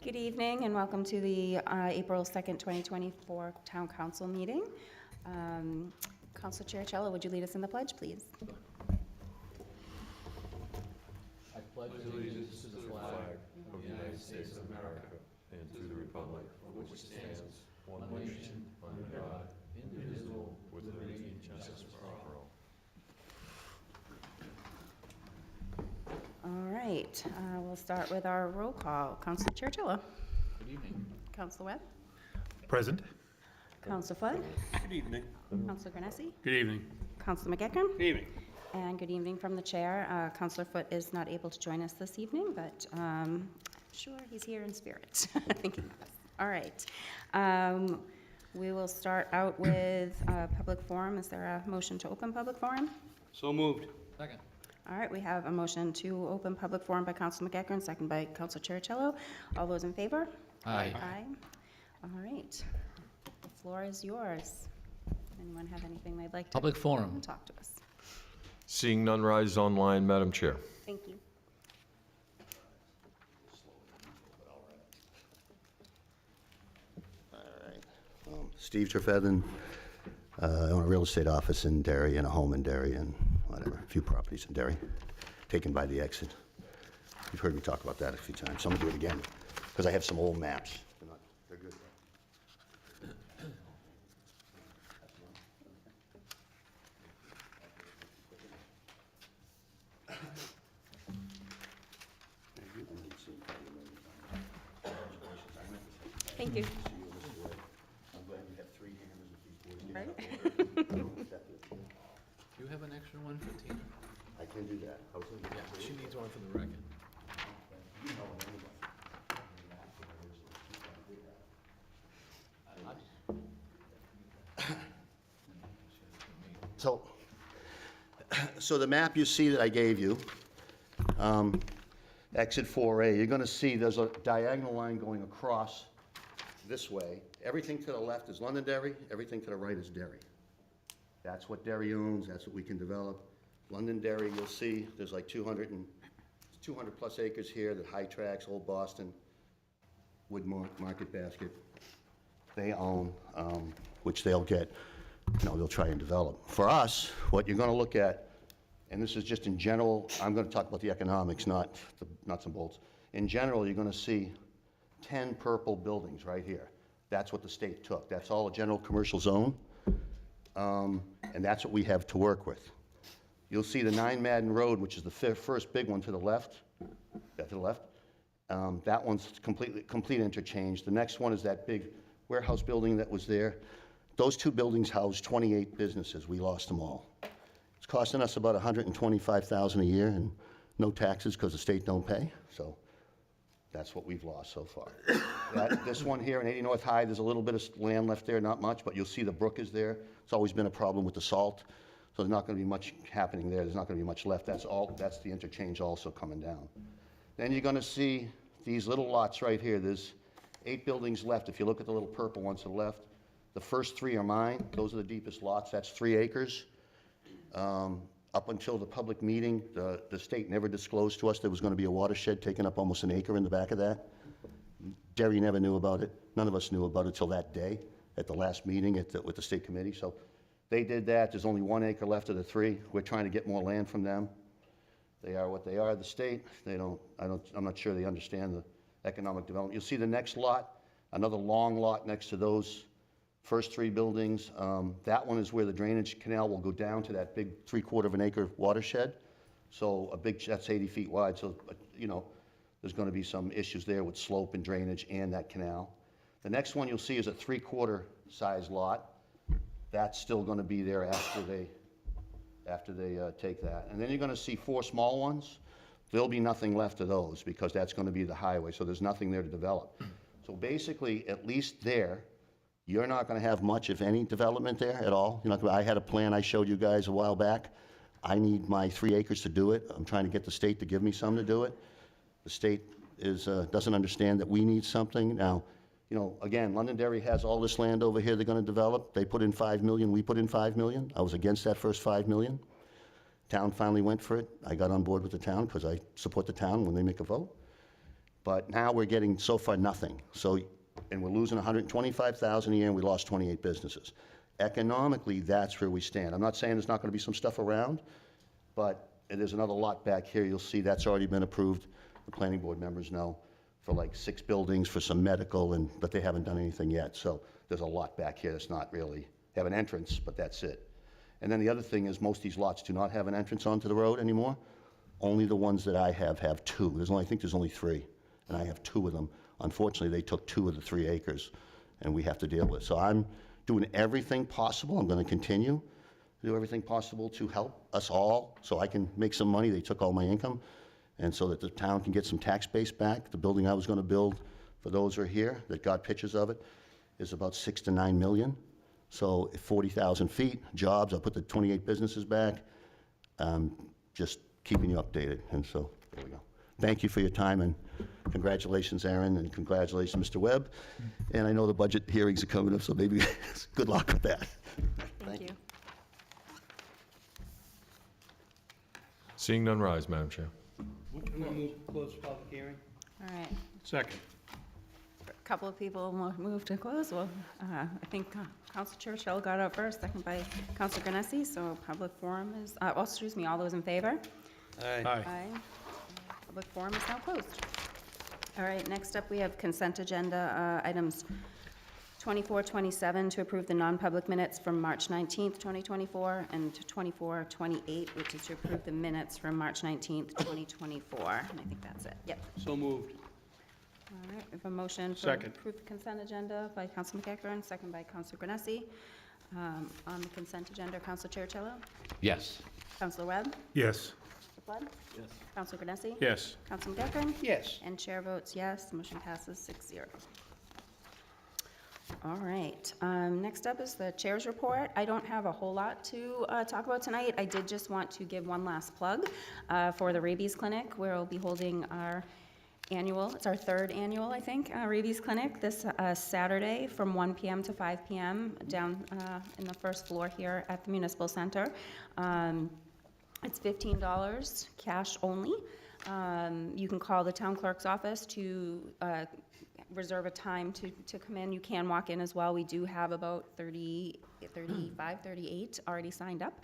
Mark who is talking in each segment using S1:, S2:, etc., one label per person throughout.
S1: Good evening and welcome to the April 2nd, 2024 Town Council meeting. Councilor Chiricello, would you lead us in the pledge, please?
S2: I pledge allegiance to the flag of the United States of America and to the republic for which it stands, one nation, under God, indivisible, with liberty and justice for all.
S1: All right, we'll start with our roll call. Councilor Chiricello.
S2: Good evening.
S1: Councilor Webb.
S3: Present.
S1: Councilor Flood.
S3: Good evening.
S1: Councilor Granessi.
S3: Good evening.
S1: Councilor McEachern.
S3: Good evening.
S1: And good evening from the chair. Councilor Foote is not able to join us this evening, but I'm sure he's here in spirit, thinking of us. All right. We will start out with public forum. Is there a motion to open public forum?
S3: So moved.
S2: Second.
S1: All right, we have a motion to open public forum by Councilor McEachern, second by Councilor Chiricello. All those in favor?
S2: Aye.
S1: Aye. All right. The floor is yours. Anyone have anything they'd like to
S2: Public forum.
S1: talk to us?
S4: Seeing none, rise online, Madam Chair.
S1: Thank you.
S5: Steve Trefethen, I own a real estate office in Derry and a home in Derry and whatever, a few properties in Derry, taken by the exit. You've heard me talk about that a few times, so I'm gonna do it again, because I have some old maps. They're good.
S1: Thank you.
S5: I'm glad you have three hammers with these boards.
S1: Right?
S2: Do you have an extra one for Tina?
S5: I can do that. I was thinking-
S2: Yeah, she needs one for the record. So the map you see that I gave you, exit 4A, you're gonna see there's a diagonal line going across this way. Everything to the left is Londonderry, everything to the right is Derry. That's what Derry owns, that's what we can develop. Londonderry, you'll see, there's like 200 plus acres here, the High Tracks, Old Boston, Wood Market Basket, they own, which they'll get, they'll try and develop. For us, what you're gonna look at, and this is just in general, I'm gonna talk about the economics, not the nuts and bolts. In general, you're gonna see 10 purple buildings right here. That's what the state took. That's all a general commercial zone, and that's what we have to work with. You'll see the 9 Madden Road, which is the first big one to the left. Yeah, to the left. That one's complete interchange. The next one is that big warehouse building that was there. Those two buildings house 28 businesses. We lost them all. It's costing us about $125,000 a year and no taxes because the state don't pay. So that's what we've lost so far. This one here in 80 North High, there's a little bit of land left there, not much, but you'll see the brook is there. It's always been a problem with the salt. So there's not going to be much happening there. There's not going to be much left. That's the interchange also coming down. Then you're going to see these little lots right here. There's 8 buildings left. If you look at the little purple ones to the left, the first 3 are mine. Those are the deepest lots. That's 3 acres. Up until the public meeting, the state never disclosed to us there was going to be a watershed taking up almost an acre in the back of that. Derry never knew about it. None of us knew about it till that day at the last meeting with the state committee. So they did that. There's only 1 acre left of the 3. We're trying to get more land from them. They are what they are, the state. I'm not sure they understand the economic development. You'll see the next lot, another long lot next to those first 3 buildings. That one is where the drainage canal will go down to that big 3/4 of an acre watershed. So that's 80 feet wide. So, there's going to be some issues there with slope and drainage and that canal. The next one you'll see is a 3/4 size lot. That's still going to be there after they take that. And then you're going to see 4 small ones. There'll be nothing left of those because that's going to be the highway. So there's nothing there to develop. So basically, at least there, you're not going to have much, if any, development there at all. I had a plan I showed you guys a while back. I need my 3 acres to do it. I'm trying to get the state to give me some to do it. The state doesn't understand that we need something. Now, again, Londonderry has all this land over here they're going to develop. They put in $5 million. We put in $5 million. I was against that first $5 million. Town finally went for it. I got on board with the town because I support the town when they make a vote.
S5: But now we're getting so far nothing. So, and we're losing 125,000 a year, and we lost 28 businesses. Economically, that's where we stand. I'm not saying there's not going to be some stuff around, but there's another lot back here. You'll see that's already been approved. The planning board members know, for like 6 buildings, for some medical, but they haven't done anything yet. So there's a lot back here that's not really have an entrance, but that's it. And then the other thing is most of these lots do not have an entrance onto the road anymore. Only the ones that I have 2. I think there's only 3, and I have 2 of them. Unfortunately, they took 2 of the 3 acres, and we have to deal with it. So I'm doing everything possible. I'm going to continue to do everything possible to help us all so I can make some money. They took all my income, and so that the town can get some tax base back. The building I was going to build, for those who are here that got pictures of it, is about 6 to 9 million. So 40,000 feet, jobs, I'll put the 28 businesses back. Just keeping you updated, and so there we go. Thank you for your time, and congratulations, Aaron, and congratulations, Mr. Webb. And I know the budget hearings are coming up, so maybe good luck with that.
S1: Thank you.
S4: Seeing none rise, Madam Chair.
S3: Can we move to close public hearing?
S1: All right.
S3: Second.
S1: A couple of people moved to close. Well, I think Council Churchill got out first, second by Council Granessi. So public forum is, excuse me, all those in favor?
S3: Aye.
S1: Aye. Public forum is now closed. All right, next up, we have consent agenda items 24, 27 to approve the non-public minutes from March 19th, 2024, and 24, 28, which is to approve the minutes from March 19th, 2024. And I think that's it. Yep.
S3: So moved.
S1: All right, we have a motion for
S3: Second.
S1: approve the consent agenda by Council McEachern, second by Council Granessi. On the consent agenda, Council Chiricello?
S6: Yes.
S1: Councilor Webb?
S3: Yes.
S1: Mr. Flood? Yes. Council Granessi?
S3: Yes.
S1: Council McEachern?
S3: Yes.
S1: And chair votes yes, the motion passes 6-0. All right, next up is the chair's report. I don't have a whole lot to talk about tonight. I did just want to give one last plug for the rabies clinic, where we'll be holding our annual, it's our 3rd annual, I think, rabies clinic this Saturday from 1 p.m. to 5 p.m. down in the first floor here at the Municipal Center. It's $15, cash only. You can call the town clerk's office to reserve a time to come in. You can walk in as well. We do have about 35, 38 already signed up.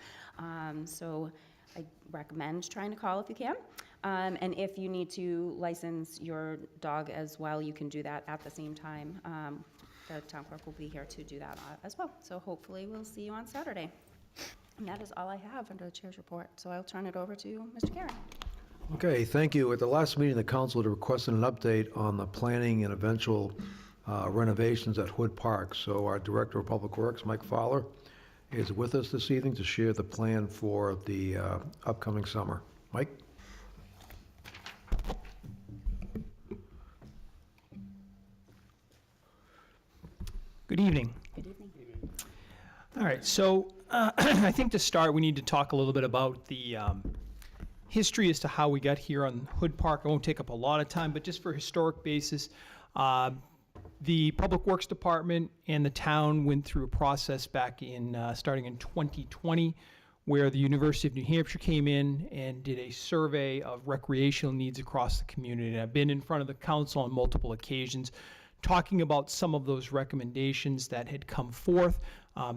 S1: So I recommend trying to call if you can. And if you need to license your dog as well, you can do that at the same time. The town clerk will be here to do that as well. So hopefully we'll see you on Saturday. And that is all I have under the chair's report. So I'll turn it over to Mr. Karen.
S7: Okay, thank you. At the last meeting, the council had requested an update on the planning and eventual renovations at Hood Park. So our Director of Public Works, Mike Fowler, is with us this evening to share the plan for the upcoming summer. Mike?
S8: Good evening.
S1: Good evening.
S8: All right, so I think to start, we need to talk a little bit about the history as to how we got here on Hood Park. I won't take up a lot of time, but just for historic basis, the Public Works Department and the town went through a process back in, starting in 2020, where the University of New Hampshire came in and did a survey of recreational needs across the community. And I've been in front of the council on multiple occasions talking about some of those recommendations that had come forth.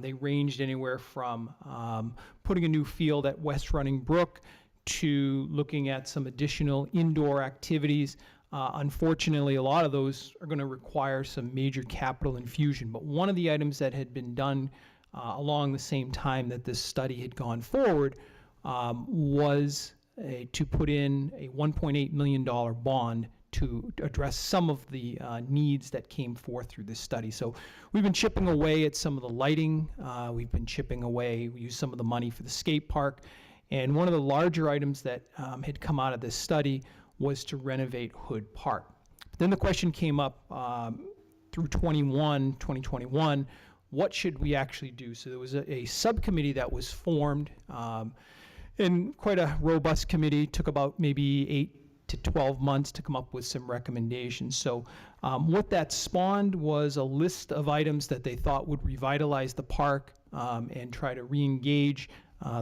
S8: They ranged anywhere from putting a new field at West Running Brook to looking at some additional indoor activities. Unfortunately, a lot of those are going to require some major capital infusion. But one of the items that had been done along the same time that this study had gone forward was to put in a $1.8 million bond to address some of the needs that came forth through this study. So we've been chipping away at some of the lighting. We've been chipping away. We used some of the money for the skate park. And one of the larger items that had come out of this study was to renovate Hood Park. But then the question came up through 2021, what should we actually do? So there was a subcommittee that was formed, and quite a robust committee. Took about maybe 8 to 12 months to come up with some recommendations. So what that spawned was a list of items that they thought would revitalize the park and try to re-engage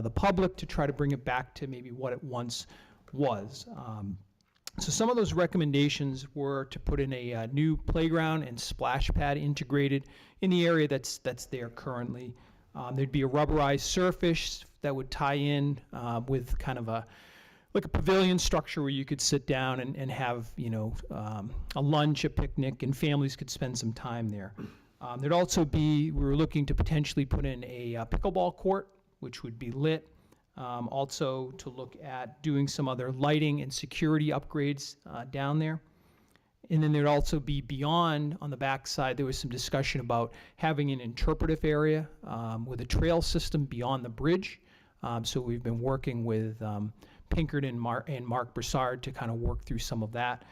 S8: the public to try to bring it back to maybe what it once was. So some of those recommendations were to put in a new playground and splash pad integrated in the area that's there currently. There'd be a rubberized surface that would tie in with kind of like a pavilion structure where you could sit down and have, a lunch, a picnic, and families could spend some time there. There'd also be, we were looking to potentially put in a pickleball court, which would be lit. Also to look at doing some other lighting and security upgrades down there. And then there'd also be beyond, on the backside, there was some discussion about having an interpretive area with a trail system beyond the bridge. So we've been working with Pinkert and Mark Broussard to kind of work through some of that.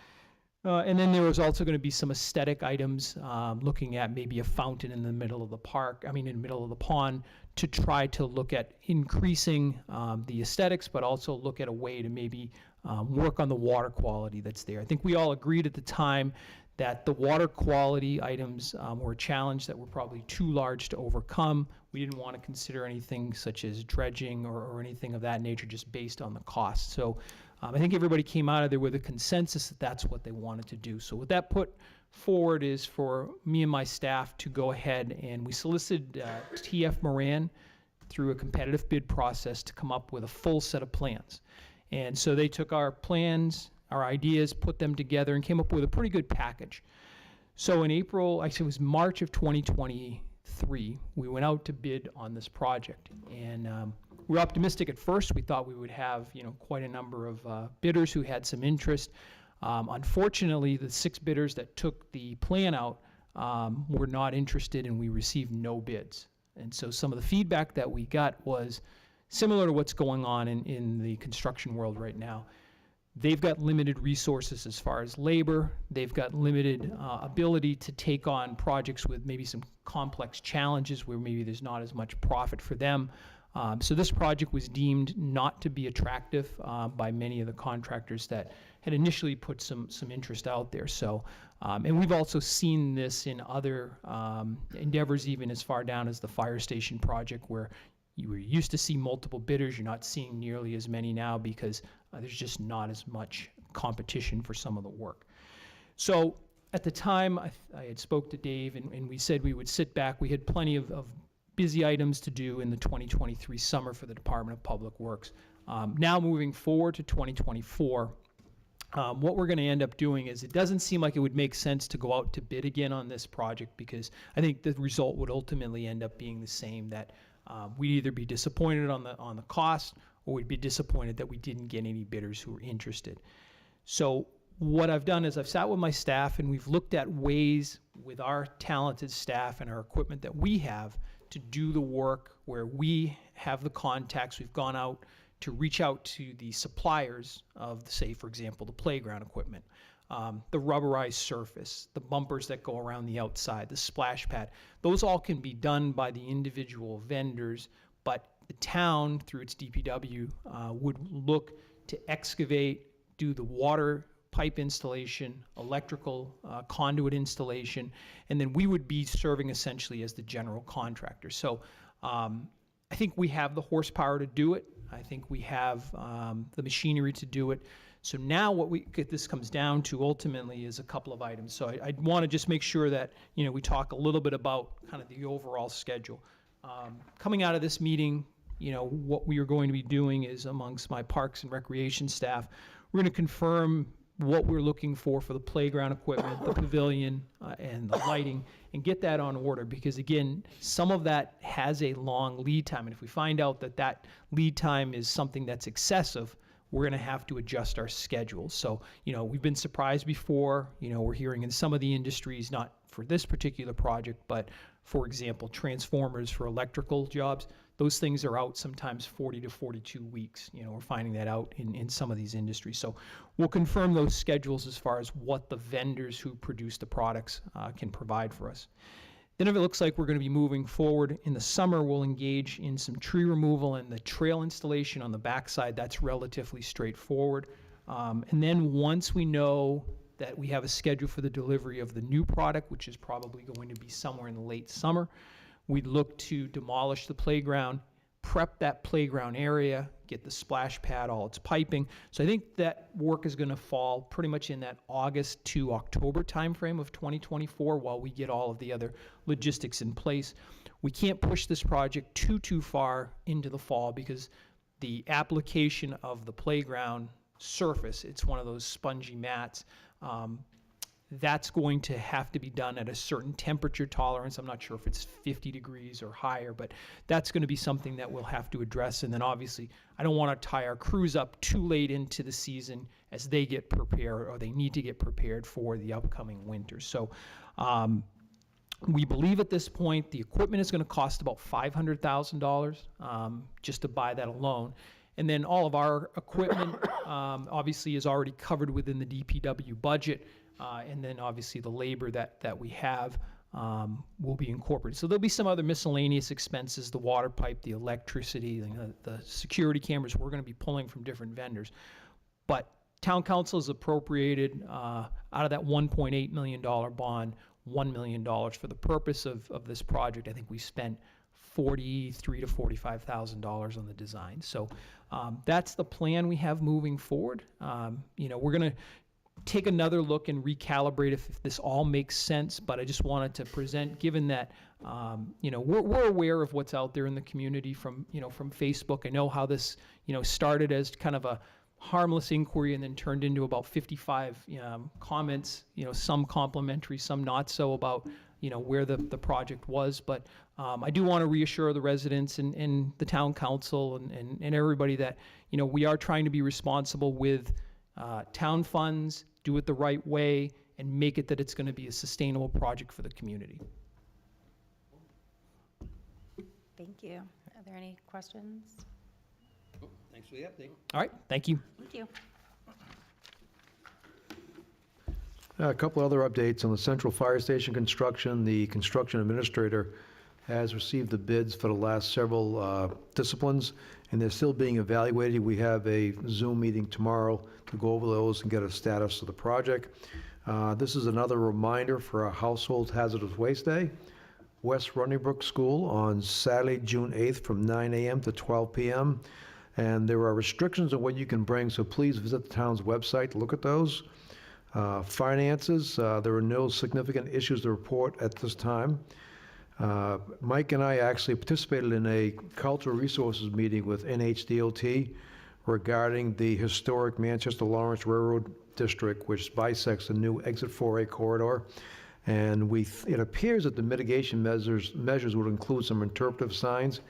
S8: And then there was also going to be some aesthetic items, looking at maybe a fountain in the middle of the in the middle of the pond, to try to look at increasing the aesthetics, but also look at a way to maybe work on the water quality that's there. I think we all agreed at the time that the water quality items were a challenge that were probably too large to overcome. We didn't want to consider anything such as dredging or anything of that nature just based on the cost. So I think everybody came out of there with a consensus that that's what they wanted to do. So what that put forward is for me and my staff to go ahead, and we solicited TF Moran through a competitive bid process to come up with a full set of plans. And so they took our plans, our ideas, put them together, and came up with a pretty good package. So in April, actually it was March of 2023, we went out to bid on this project. And we were optimistic at first. We thought we would have, quite a number of bidders who had some interest. Unfortunately, the 6 bidders that took the plan out were not interested, and we received no bids. And so some of the feedback that we got was similar to what's going on in the construction world right now. They've got limited resources as far as labor. They've got limited ability to take on projects with maybe some complex challenges where maybe there's not as much profit for them. So this project was deemed not to be attractive by many of the contractors that had initially put some interest out there. So, and we've also seen this in other endeavors, even as far down as the fire station project, where you were used to see multiple bidders. You're not seeing nearly as many now because there's just not as much competition for some of the work. So at the time, I had spoke to Dave, and we said we would sit back. We had plenty of busy items to do in the 2023 summer for the Department of Public Works. Now moving forward to 2024, what we're going to end up doing is, it doesn't seem like it would make sense to go out to bid again on this project, because I think the result would ultimately end up being the same, that we'd either be disappointed on the cost, or we'd be disappointed that we didn't get any bidders who were interested. So what I've done is I've sat with my staff, and we've looked at ways with our talented staff and our equipment that we have to do the work where we have the contacts. We've gone out to reach out to the suppliers of, say, for example, the playground equipment, the rubberized surface, the bumpers that go around the outside, the splash pad. Those all can be done by the individual vendors, but the town, through its DPW, would look to excavate, do the water pipe installation, electrical conduit installation, and then we would be serving essentially as the general contractor. So I think we have the horsepower to do it. I think we have the machinery to do it. So now what this comes down to ultimately is a couple of items. So I want to just make sure that we talk a little bit about kind of the overall schedule. Coming out of this meeting, what we are going to be doing is, amongst my Parks and Recreation staff, we're going to confirm what we're looking for the playground equipment, the pavilion, and the lighting, and get that on order, because again, some of that has a long lead time, and if we find out that lead time is something that's excessive, we're going to have to adjust our schedule. So, we've been surprised before. We're hearing in some of the industries, not for this particular project, but for example, transformers for electrical jobs, those things are out sometimes 40 to 42 weeks. We're finding that out in some of these industries. So we'll confirm those schedules as far as what the vendors who produce the products can provide for us. Then if it looks like we're going to be moving forward in the summer, we'll engage in some tree removal and the trail installation on the backside. That's relatively straightforward. And then once we know that we have a schedule for the delivery of the new product, which is probably going to be somewhere in the late summer, we'd look to demolish the playground, prep that playground area, get the splash pad, all its piping. So I think that work is going to fall pretty much in that August to October timeframe of 2024 while we get all of the other logistics in place. We can't push this project too far into the fall because the application of the playground surface, it's one of those spongy mats, that's going to have to be done at a certain temperature tolerance. I'm not sure if it's 50 degrees or higher, but that's going to be something that we'll have to address. And then obviously, I don't want to tie our crews up too late into the season as they get prepared or they need to get prepared for the upcoming winter. So we believe at this point the equipment is going to cost about $500,000 just to buy that alone. And then all of our equipment obviously is already covered within the DPW budget. And then obviously the labor that we have will be incorporated. So there'll be some other miscellaneous expenses, the water pipe, the electricity, the security cameras we're going to be pulling from different vendors. But town council has appropriated out of that $1.8 million bond, $1 million for the purpose of this project. I think we spent $43,000 to $45,000 on the design. So that's the plan we have moving forward. We're going to take another look and recalibrate if this all makes sense, but I just wanted to present, given that, we're aware of what's out there in the community from Facebook. I know how this, started as kind of a harmless inquiry and then turned into about 55 comments, some complimentary, some not so, about, where the project was. But I do want to reassure the residents and the town council and everybody that, we are trying to be responsible with town funds, do it the right way, and make it that it's going to be a sustainable project for the community.
S1: Thank you. Are there any questions?
S3: Thanks for the update.
S8: All right, thank you.
S1: Thank you.
S7: A couple other updates on the central fire station construction. The construction administrator has received the bids for the last several disciplines, and they're still being evaluated. We have a Zoom meeting tomorrow to go over those and get a status of the project. This is another reminder for our Household Hazardous Waste Day. West Runnybrook School on Saturday, June 8th from 9 a.m. to 12 p.m. And there are restrictions on what you can bring, so please visit the town's website to look at those. Finances, there are no significant issues to report at this time. Mike and I actually participated in a cultural resources meeting with NHDOT regarding the historic Manchester Lawrence Railroad District, which bisects the new Exit 4A corridor. And it appears that the mitigation measures would include some interpretive signs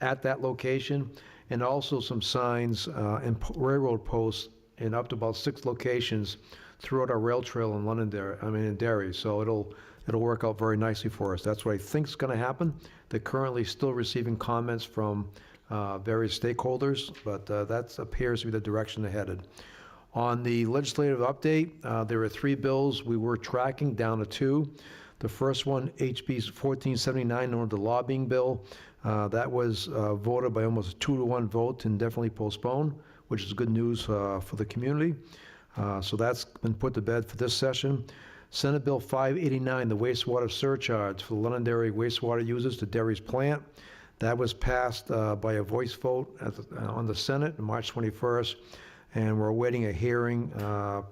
S7: at that location, and also some signs and railroad posts in up to about 6 locations throughout our rail trail in in Derry. So it'll work out very nicely for us. That's what I think is going to happen. They're currently still receiving comments from various stakeholders, but that appears to be the direction they're headed. On the legislative update, there are 3 bills we were tracking down to 2. The first one, HB 1479, known as the lobbying bill, that was voted by almost a 2-to-1 vote to indefinitely postpone, which is good news for the community. So that's been put to bed for this session. Senate Bill 589, the wastewater surcharge for the Londonderry wastewater users to Derry's plant. That was passed by a voice vote on the Senate on March 21st, and we're awaiting a hearing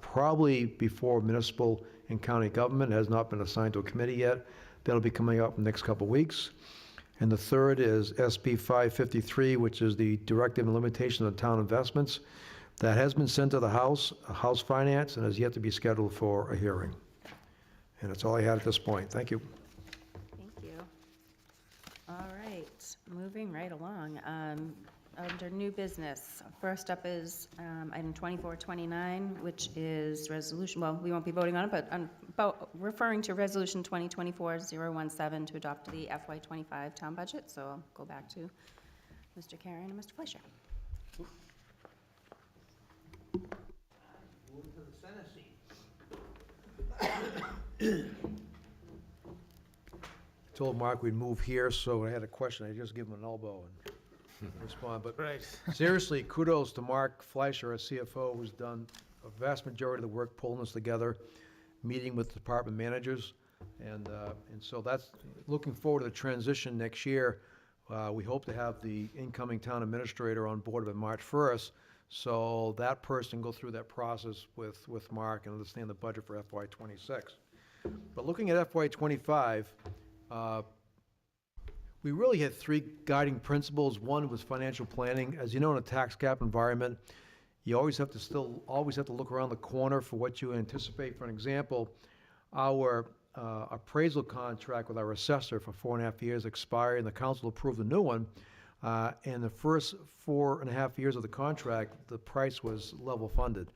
S7: probably before municipal and county government. It has not been assigned to a committee yet. That'll be coming up in the next couple of weeks. And the third is SB 553, which is the directive and limitation of town investments. That has been sent to the House Finance, and is yet to be scheduled for a hearing. And that's all I had at this point. Thank you.
S1: Thank you. All right, moving right along. Under new business, first up is item 2429, which is resolution, well, we won't be voting on it, but about referring to resolution 2024-017 to adopt the FY25 town budget. So I'll go back to Mr. Karen and Mr. Fleischer.
S3: Move to the Senate seat.
S7: I told Mark we'd move here, so when I had a question, I just give him an elbow and respond. But seriously, kudos to Mark Fleischer, our CFO, who's done a vast majority of the work pulling this together, meeting with department managers. And so that's looking forward to the transition next year We hope to have the incoming town administrator on board by March 1st, so that person go through that process with Mark and understand the budget for FY '26. But looking at FY '25, we really had three guiding principles. One was financial planning. As you know, in a tax cap environment, you always have to look around the corner for what you anticipate. For an example, our appraisal contract with our assessor for 4.5 years expired, and the council approved a new one. And the first 4.5 years of the contract, the price was level funded.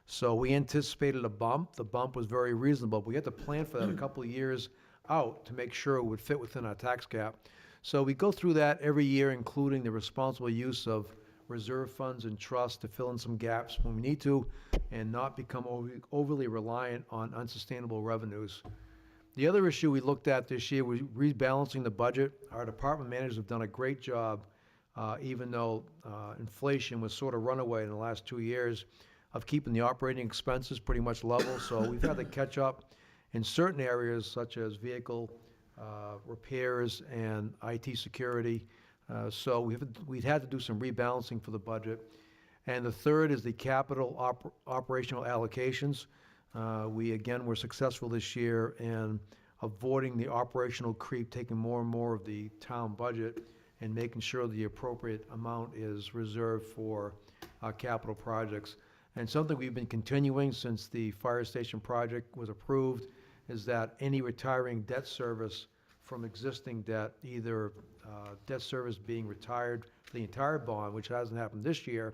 S7: So we anticipated a bump. The bump was very reasonable. We had to plan for that a couple of years out to make sure it would fit within our tax cap. So we go through that every year, including the responsible use of reserve funds and trusts to fill in some gaps when we need to and not become overly reliant on unsustainable revenues. The other issue we looked at this year was rebalancing the budget. Our department managers have done a great job, even though inflation was sort of runaway in the last 2 years, of keeping the operating expenses pretty much level. So we've had to catch up in certain areas such as vehicle repairs and IT security. So we've had to do some rebalancing for the budget. And the third is the capital operational allocations. We again were successful this year in avoiding the operational creep, taking more and more of the town budget and making sure the appropriate amount is reserved for capital projects. And something we've been continuing since the fire station project was approved is that any retiring debt service from existing debt, either debt service being retired for the entire bond, which hasn't happened this year,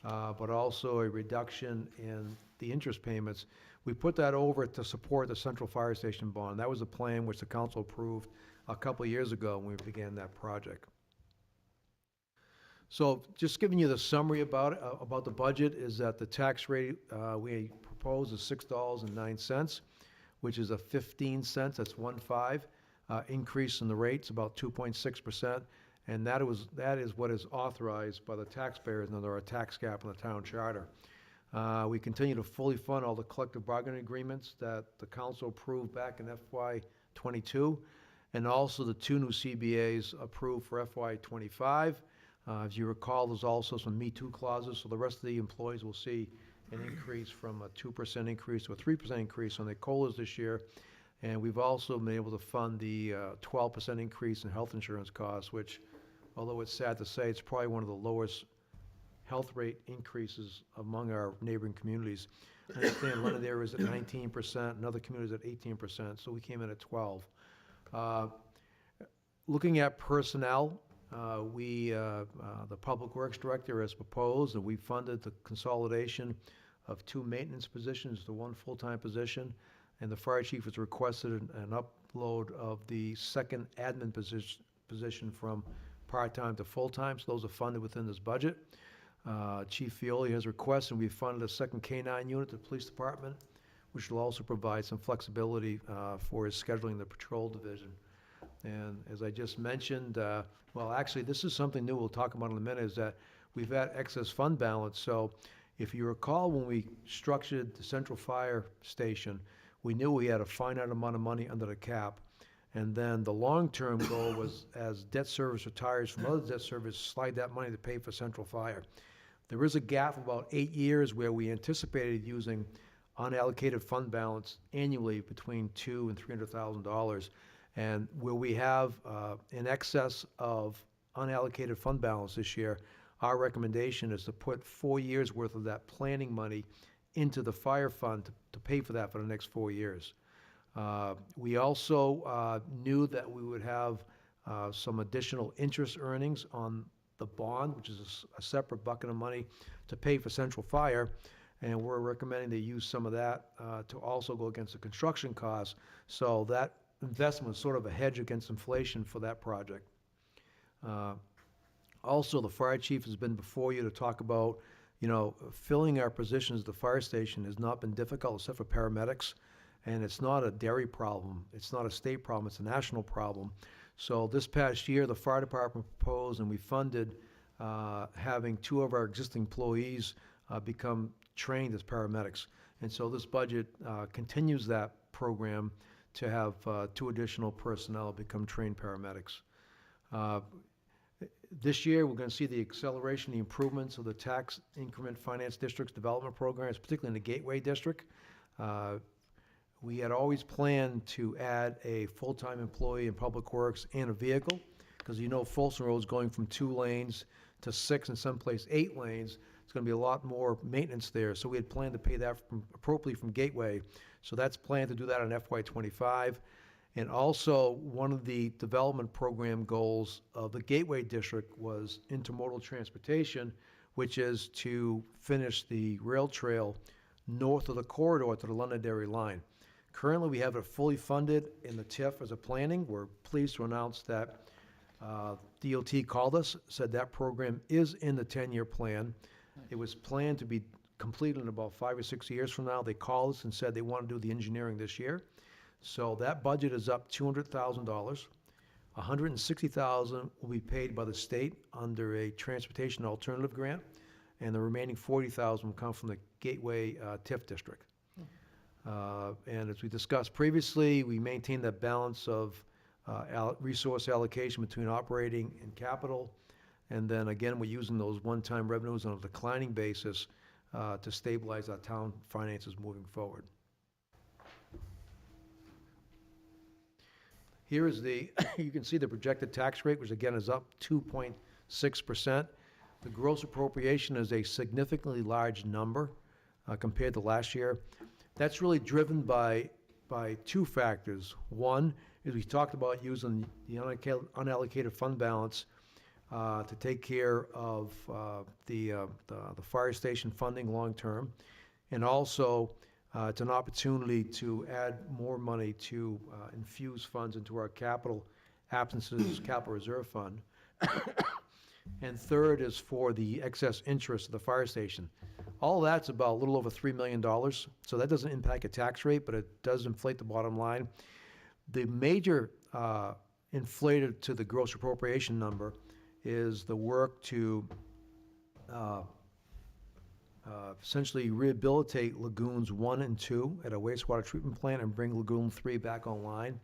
S7: but also a reduction in the interest payments. We put that over to support the Central Fire Station bond. That was a plan which the council approved a couple of years ago when we began that project. So just giving you the summary about the budget is that the tax rate we propose is $6.09, which is a 15 cents, that's 1.5, increase in the rates, about 2.6%. And that is what is authorized by the taxpayers under our tax cap in the town charter. We continue to fully fund all the collective bargaining agreements that the council approved back in FY '22, and also the 2 new CBAs approved for FY '25. As you recall, there's also some Me Too clauses, so the rest of the employees will see an increase from a 2% increase to a 3% increase on their COLAs this year. And we've also been able to fund the 12% increase in health insurance costs, which, although it's sad to say, it's probably one of the lowest health rate increases among our neighboring communities. I understand Londonderry is at 19%, and other communities at 18%, so we came in at 12%. Looking at personnel, the Public Works Director has proposed, and we funded the consolidation of 2 maintenance positions to 1 full-time position, and the Fire Chief has requested an upload of the second admin position from part-time to full-time, so those are funded within this budget. Chief Fioli has requested, and we funded a second K-9 unit to the police department, which will also provide some flexibility for his scheduling the patrol division. And as I just mentioned, well, actually, this is something new we'll talk about in a minute, is that we've had excess fund balance. So if you recall, when we structured the Central Fire Station, we knew we had a finite amount of money under the cap. And then the long-term goal was, as debt service retires from other debt service, slide that money to pay for Central Fire. There is a gap of about 8 years where we anticipated using unallocated fund balance annually between $200,000 and $300,000. And where we have in excess of unallocated fund balance this year, our recommendation is to put 4 years' worth of that planning money into the fire fund to pay for that for the next 4 years. We also knew that we would have some additional interest earnings on the bond, which is a separate bucket of money to pay for Central Fire, and we're recommending they use some of that to also go against the construction costs. So that investment was sort of a hedge against inflation for that project. Also, the fire chief has been before you to talk about, filling our positions at the fire station has not been difficult except for paramedics. And it's not a Derry problem. It's not a state problem. It's a national problem. So this past year, the fire department proposed, and we funded having 2 of our existing employees become trained as paramedics. And so this budget continues that program to have 2 additional personnel become trained paramedics. This year, we're going to see the acceleration, the improvements of the Tax Increment Finance District's development programs, particularly in the Gateway District. We had always planned to add a full-time employee in Public Works and a vehicle, because you know Folsom Road's going from 2 lanes to 6, and someplace 8 lanes. It's going to be a lot more maintenance there, so we had planned to pay that appropriately from Gateway. So that's planned to do that on FY25. And also, one of the development program goals of the Gateway District was intermodal transportation, which is to finish the rail trail north of the corridor to the Londonderry line. Currently, we have it fully funded in the TIF as a planning. We're pleased to announce that DOT called us, said that program is in the 10-year plan. It was planned to be completed in about 5 or 6 years from now. They called us and said they want to do the engineering this year. So that budget is up $200,000. $160,000 will be paid by the state under a transportation alternative grant, and the remaining $40,000 will come from the Gateway TIF district. And as we discussed previously, we maintain that balance of resource allocation between operating and capital. And then again, we're using those one-time revenues on a declining basis to stabilize our town finances moving forward. Here is the, you can see the projected tax rate, which again is up 2.6%. The gross appropriation is a significantly large number compared to last year. That's really driven by 2 factors. One is we talked about using the unallocated fund balance to take care of the fire station funding long-term. And also, it's an opportunity to add more money to infuse funds into our capital absences capital reserve fund. And third is for the excess interest of the fire station. All that's about a little over $3 million. So that doesn't impact a tax rate, but it does inflate the bottom line. The major inflated to the gross appropriation number is the work to essentially rehabilitate Lagoons 1 and 2 at a wastewater treatment plant and bring Lagoon 3 back online.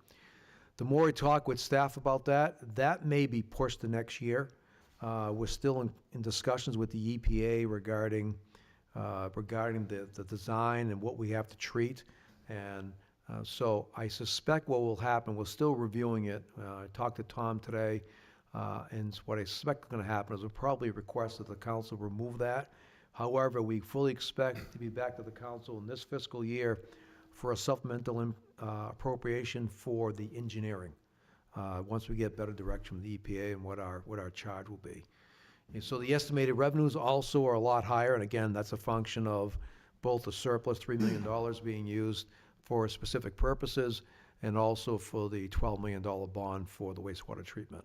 S7: The more I talk with staff about that, that may be pushed to next year. We're still in discussions with the EPA regarding the design and what we have to treat. And so I suspect what will happen, we're still reviewing it. I talked to Tom today, and what I suspect is going to happen is we'll probably request that the council remove that. However, we fully expect to be back to the council in this fiscal year for a supplemental appropriation for the engineering, once we get better direction from the EPA and what our charge will be. And so the estimated revenues also are a lot higher, and again, that's a function of both the surplus, $3 million being used for specific purposes, and also for the $12 million bond for the wastewater treatment.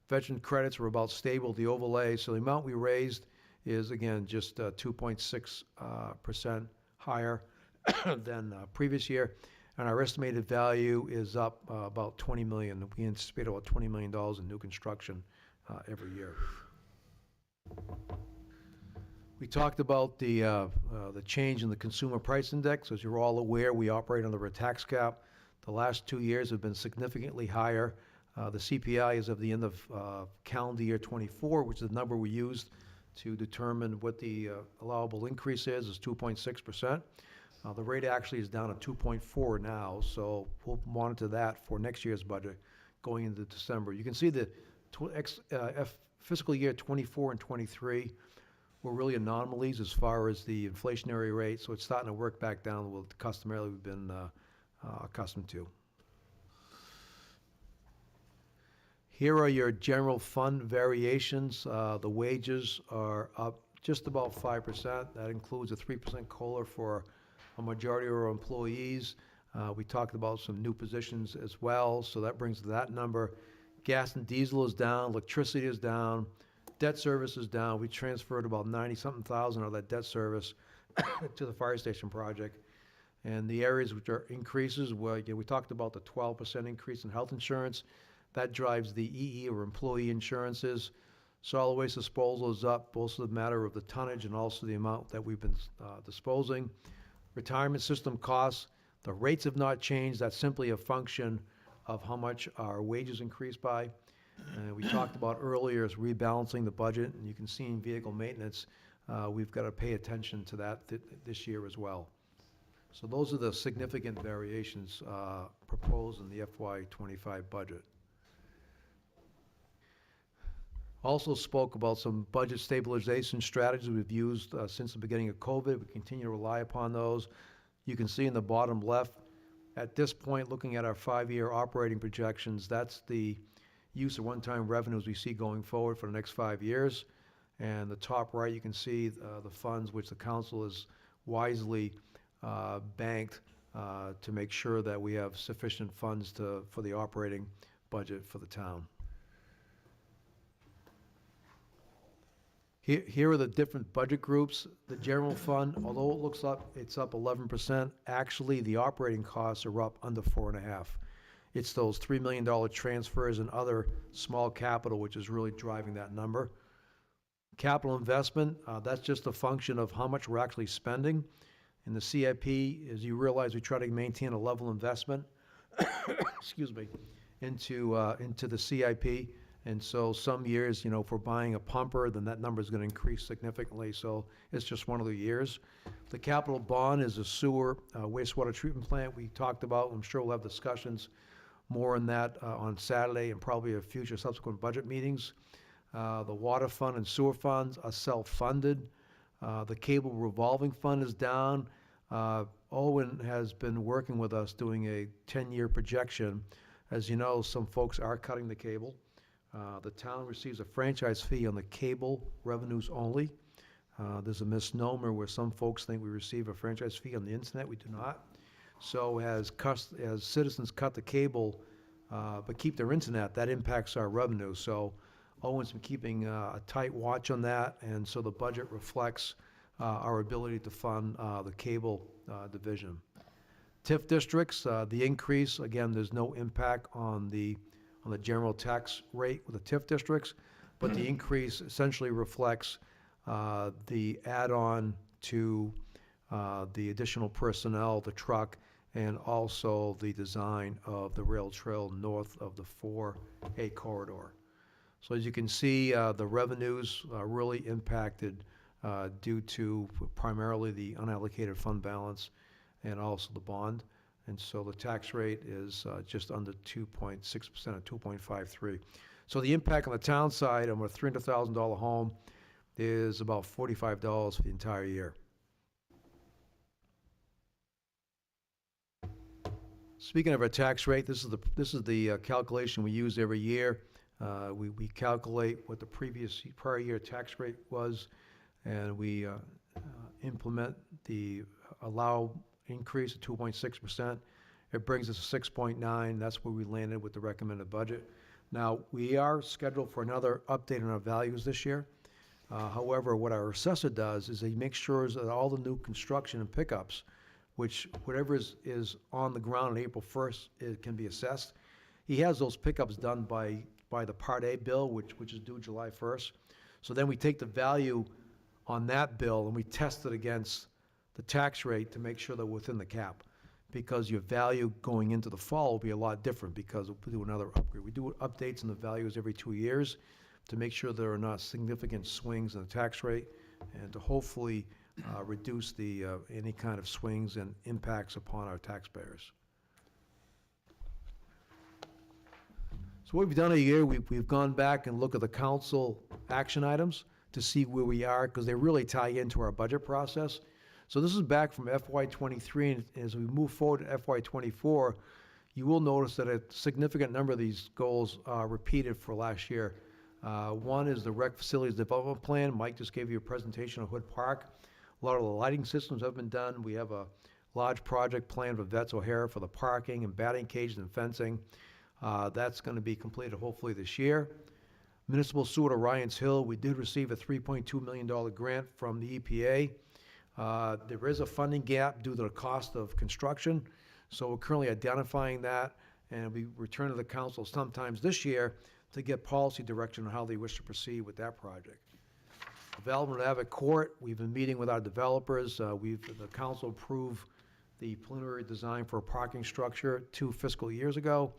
S7: Veteran credits were about stable, the overlay, so the amount we raised is, again, just 2.6% higher than previous year. And our estimated value is up about $20 million. We anticipate about $20 million in new construction every year. We talked about the change in the consumer price index. As you're all aware, we operate under a tax cap. The last 2 years have been significantly higher. The CPI is of the end of calendar year 24, which is the number we used to determine what the allowable increase is 2.6%. The rate actually is down to 2.4 now, so we'll monitor that for next year's budget going into December. You can see the fiscal year 24 and 23 were really anomalies as far as the inflationary rate, so it's starting to work back down to what customarily we've been accustomed to. Here are your general fund variations. The wages are up just about 5%. That includes a 3% COLA for a majority of our employees. We talked about some new positions as well, so that brings that number. Gas and diesel is down, electricity is down, debt service is down. We transferred about 90-something thousand of that debt service to the fire station project. And the areas which are increases, well, again, we talked about the 12% increase in health insurance. That drives the EE, or employee insurances. Solid waste disposal is up, both as a matter of the tonnage and also the amount that we've been disposing. Retirement system costs, the rates have not changed. That's simply a function of how much our wages increased by. And we talked about earlier is rebalancing the budget, and you can see in vehicle maintenance, we've got to pay attention to that this year as well. So those are the significant variations proposed in the FY25 budget. Also spoke about some budget stabilization strategies we've used since the beginning of COVID. We continue to rely upon those. You can see in the bottom left, at this point, looking at our 5-year operating projections, that's the use of one-time revenues we see going forward for the next 5 years. And the top right, you can see the funds which the council has wisely banked to make sure that we have sufficient funds for the operating budget for the town. Here are the different budget groups. The general fund, although it looks up, it's up 11%. Actually, the operating costs are up under 4.5%. It's those $3 million transfers and other small capital which is really driving that number. Capital investment, that's just a function of how much we're actually spending. In the CIP, as you realize, we try to maintain a level investment, excuse me, into the CIP. And so some years, if we're buying a pumper, then that number is going to increase significantly. So it's just one of the years. The capital bond is a sewer wastewater treatment plant we talked about. I'm sure we'll have discussions more on that on Saturday and probably a future subsequent budget meetings. The water fund and sewer funds are self-funded. The cable revolving fund is down. Owen has been working with us doing a 10-year projection. As you know, some folks are cutting the cable. The town receives a franchise fee on the cable revenues only. There's a misnomer where some folks think we receive a franchise fee on the internet. We do not. So as citizens cut the cable but keep their internet, that impacts our revenue. So Owen's been keeping a tight watch on that, and so the budget reflects our ability to fund the cable division. TIF districts, the increase, again, there's no impact on the general tax rate with the TIF districts, but the increase essentially reflects the add-on to the additional personnel, the truck, and also the design of the rail trail north of the 4A corridor. So as you can see, the revenues are really impacted due to primarily the unallocated fund balance and also the bond. And so the tax rate is just under 2.6% at 2.53. So the impact on the town side of a $300,000 home is about $45 for the entire year. Speaking of our tax rate, this is the calculation we use every year. We calculate what the prior year tax rate was, and we implement the allow increase of 2.6%. It brings us to 6.9. That's where we landed with the recommended budget. Now, we are scheduled for another update on our values this year. However, what our assessor does is he makes sure that all the new construction and pickups, which whatever is on the ground on April 1st, it can be assessed. He has those pickups done by the Part A bill, which is due July 1st. So then we take the value on that bill and we test it against the tax rate to make sure they're within the cap, because your value going into the fall will be a lot different because we'll do another upgrade. We do updates in the values every 2 years to make sure there are not significant swings in the tax rate and to hopefully reduce any kind of swings and impacts upon our taxpayers. So what we've done a year, we've gone back and looked at the council action items to see where we are, because they really tie into our budget process. So this is back from FY23, and as we move forward to FY24, you will notice that a significant number of these goals are repeated for last year. One is the Rec Facilities Development Plan. Mike just gave you a presentation of Hood Park. A lot of the lighting systems have been done. We have a large project plan for Vets O'Hara for the parking and batting cages and fencing. That's going to be completed hopefully this year. Municipal sewer to Ryan's Hill, we did receive a $3.2 million grant from the EPA. There is a funding gap due to the cost of construction, so we're currently identifying that, and we return to the council sometimes this year to get policy direction on how they wish to proceed with that project. Development of Abbott Court, we've been meeting with our developers. The council approved the preliminary design for a parking structure 2 fiscal years ago,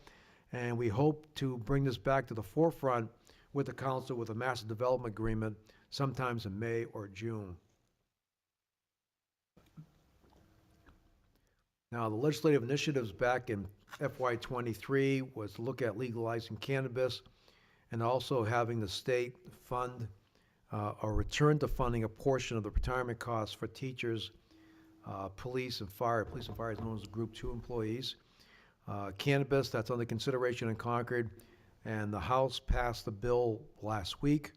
S7: And we hope to bring this back to the forefront with the council with a master development agreement sometimes in May or June. Now, the legislative initiatives back in FY '23 was to look at legalizing cannabis and also having the state fund or return to funding a portion of the retirement costs for teachers, police and fire. Police and fire is known as Group 2 employees. Cannabis, that's under consideration in Concord, and the House passed the bill last week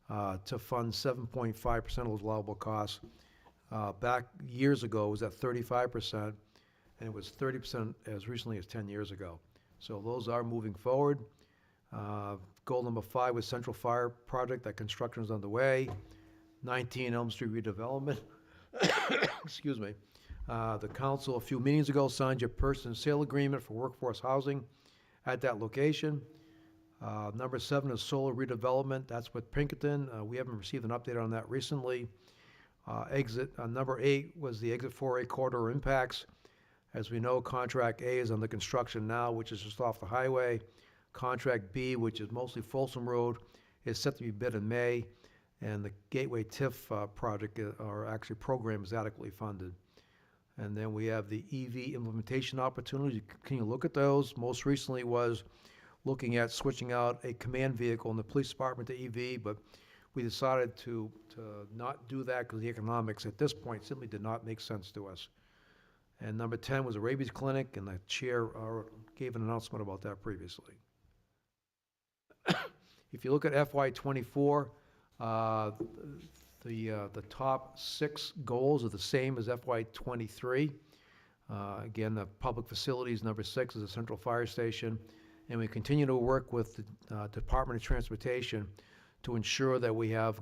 S7: to fund 7.5% of those allowable costs. Back years ago, it was at 35%, and it was 30% as recently as 10 years ago. So those are moving forward. Goal number 5 was Central Fire Project, that construction is underway. 19 Elm Street redevelopment. Excuse me. The council a few meetings ago signed your purchase and sale agreement for workforce housing at that location. Number 7 is solar redevelopment. That's with Pinkerton. We haven't received an update on that recently. Number 8 was the Exit 4A corridor impacts. As we know, Contract A is under construction now, which is just off the highway. Contract B, which is mostly Folsom Road, is set to be bid in May. And the Gateway TIF project, or actually program, is adequately funded. And then we have the EV implementation opportunities. You continue to look at those. Most recently was looking at switching out a command vehicle in the police department to EV, but we decided to not do that because the economics at this point simply did not make sense to us. And number 10 was a rabies clinic, and the chair gave an announcement about that previously. If you look at FY '24, the top 6 goals are the same as FY '23. Again, the public facilities, number 6 is a central fire station, and we continue to work with the Department of Transportation to ensure that we have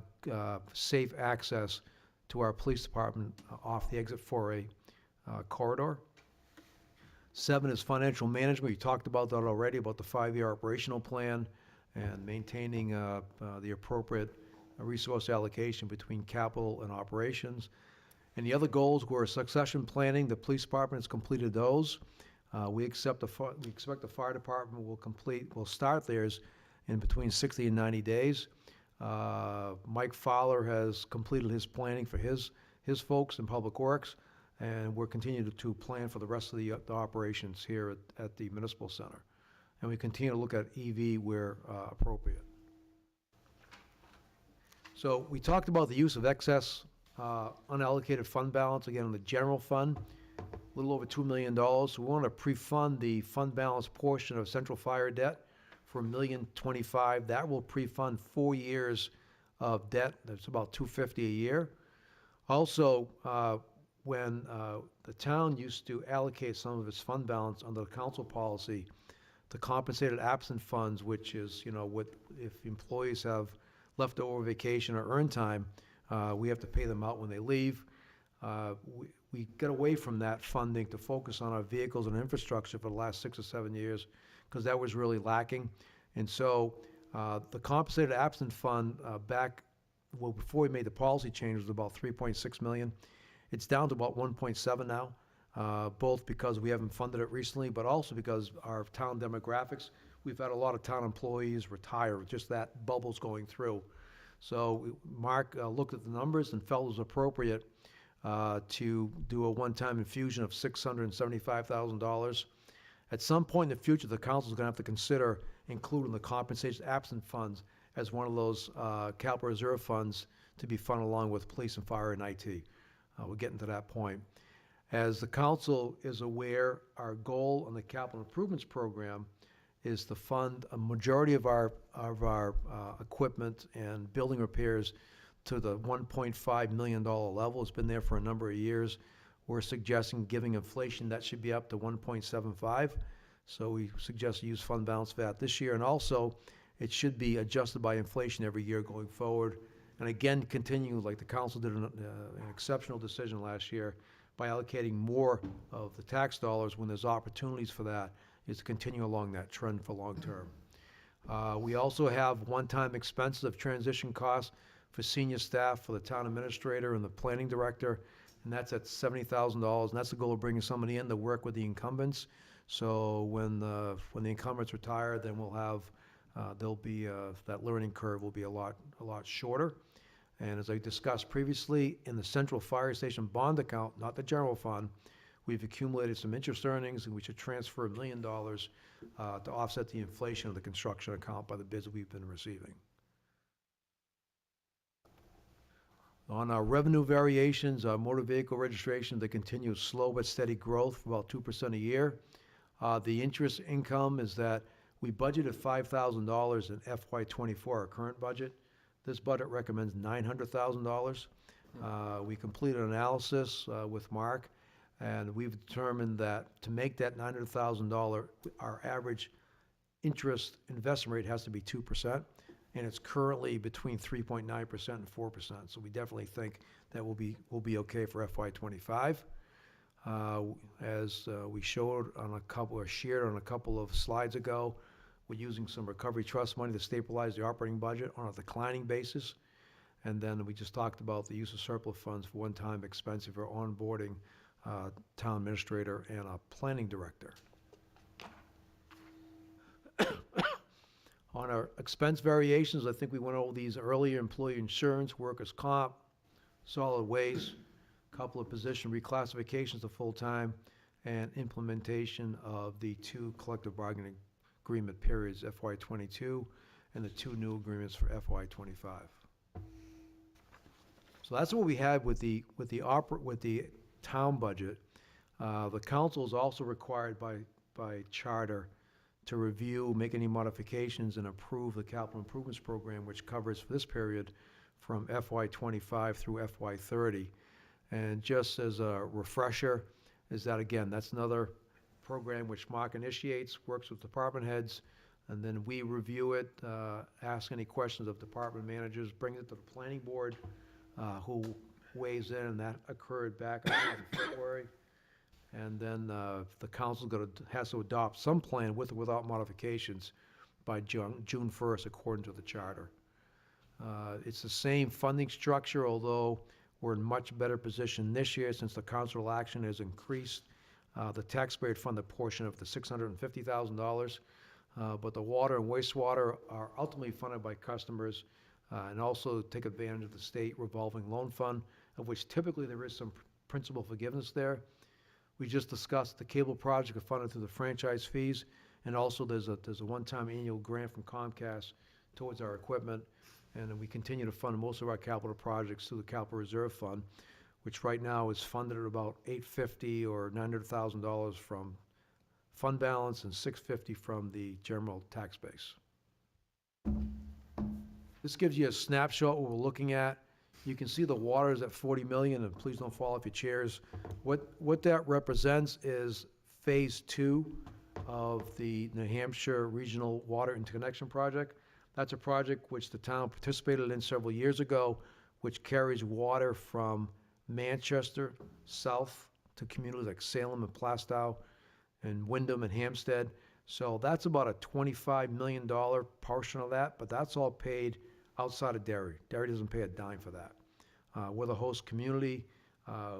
S7: safe access to our police department off the Exit 4A corridor. 7 is financial management. We talked about that already, about the 5-year operational plan and maintaining the appropriate resource allocation between capital and operations. And the other goals were succession planning. The police department has completed those. We expect the fire department will start theirs in between 60 and 90 days. Mike Fowler has completed his planning for his folks in Public Works, and we're continuing to plan for the rest of the operations here at the Municipal Center. And we continue to look at EV where appropriate. So we talked about the use of excess unallocated fund balance, again, in the general fund, a little over $2 million. So we want to pre-fund the fund balance portion of central fire debt for $1,025,000. That will pre-fund 4 years of debt. That's about $250 a year. Also, when the town used to allocate some of its fund balance under the council policy, the compensated absent funds, which is, if employees have leftover vacation or earn time, we have to pay them out when they leave. We got away from that funding to focus on our vehicles and infrastructure for the last 6 or 7 years because that was really lacking. And so the compensated absent fund before we made the policy change was about $3.6 million. It's down to about 1.7 now, both because we haven't funded it recently, but also because our town demographics, we've had a lot of town employees retire, just that bubble's going through. So Mark looked at the numbers and felt it was appropriate to do a one-time infusion of $675,000. At some point in the future, the council is going to have to consider including the compensated absent funds as one of those capital reserve funds to be funded along with police and fire and IT. We're getting to that point. As the council is aware, our goal on the capital improvements program is to fund a majority of our equipment and building repairs to the $1.5 million level. It's been there for a number of years. We're suggesting, giving inflation, that should be up to 1.75. So we suggest to use fund balance for that this year. And also, it should be adjusted by inflation every year going forward. And again, continue, like the council did an exceptional decision last year by allocating more of the tax dollars when there's opportunities for that, is to continue along that trend for long term. We also have one-time expenses of transition costs for senior staff, for the town administrator and the planning director. and that's at $70,000, and that's the goal of bringing somebody in to work with the incumbents. So when the incumbents retire, then we'll have, there'll be, that learning curve will be a lot shorter. And as I discussed previously, in the central fire station bond account, not the general fund, we've accumulated some interest earnings, and we should transfer $1 million to offset the inflation of the construction account by the bids that we've been receiving. On our revenue variations, our motor vehicle registration, they continue slow but steady growth, about 2% a year. The interest income is that we budgeted $5,000 in FY '24, our current budget. This budget recommends $900,000. We completed an analysis with Mark, and we've determined that to make that $900,000, our average interest investment rate has to be 2%, and it's currently between 3.9% and 4%. So we definitely think that we'll be okay for FY '25. As we showed on a couple, or shared on a couple of slides ago, we're using some recovery trust money to stabilize the operating budget on a declining basis. And then we just talked about the use of surplus funds for one-time expenses for onboarding town administrator and a planning director. On our expense variations, I think we went over these earlier: employee insurance, workers' comp, solid waste, couple of position reclassifications to full-time, and implementation of the 2 collective bargaining agreement periods, FY '22, and the 2 new agreements for FY '25. So that's what we had with the town budget. The council is also required by charter to review, make any modifications, and approve the capital improvements program, which covers for this period from FY '25 through FY '30. And just as a refresher, is that, again, that's another program which Mark initiates, works with department heads, and then we review it, ask any questions of department managers, bring it to the planning board, who weighs in, and that occurred back, I think, in February. And then the council has to adopt some plan with or without modifications by June 1st, according to the charter. It's the same funding structure, although we're in much better position this year since the council action has increased the taxpayer funded portion of the $650,000. But the water and wastewater are ultimately funded by customers, and also take advantage of the state revolving loan fund, of which typically there is some principal forgiveness there. We just discussed the cable project are funded through the franchise fees, and also there's a one-time annual grant from Comcast towards our equipment, and then we continue to fund most of our capital projects through the capital reserve fund, which right now is funded at about $850,000 or $900,000 from fund balance and $650,000 from the general tax base. This gives you a snapshot of what we're looking at. You can see the water is at 40 million, and please don't fall off your chairs. What that represents is phase 2 of the New Hampshire Regional Water Interconnection Project. That's a project which the town participated in several years ago, which carries water from Manchester south to communities like Salem and Plastow and Wyndham and Hampstead. So that's about a $25 million portion of that, but that's all paid outside of Derry. Derry doesn't pay a dime for that. We're the host community.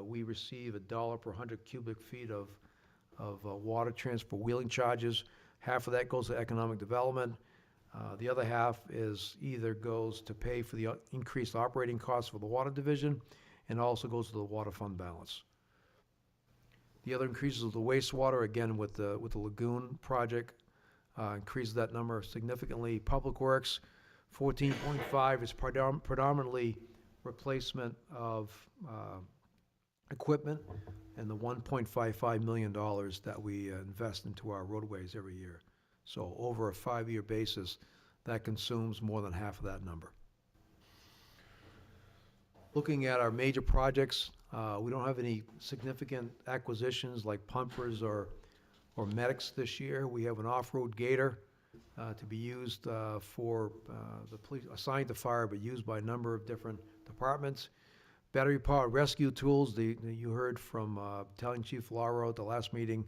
S7: We receive $1 per 100 cubic feet of water transfer wheeling charges. Half of that goes to economic development. The other half either goes to pay for the increased operating costs for the water division, and also goes to the water fund balance. The other increases of the wastewater, again, with the lagoon project, increases that number significantly. Public Works, 14.5 is predominantly replacement of equipment, and the $1.55 million that we invest into our roadways every year. So over a 5-year basis, that consumes more than half of that number. Looking at our major projects, we don't have any significant acquisitions like pumpers or medics this year. We have an off-road gator to be used for the police, assigned to fire, but used by a number of different departments. Battery-powered rescue tools, you heard from Battalion Chief Lauro at the last meeting,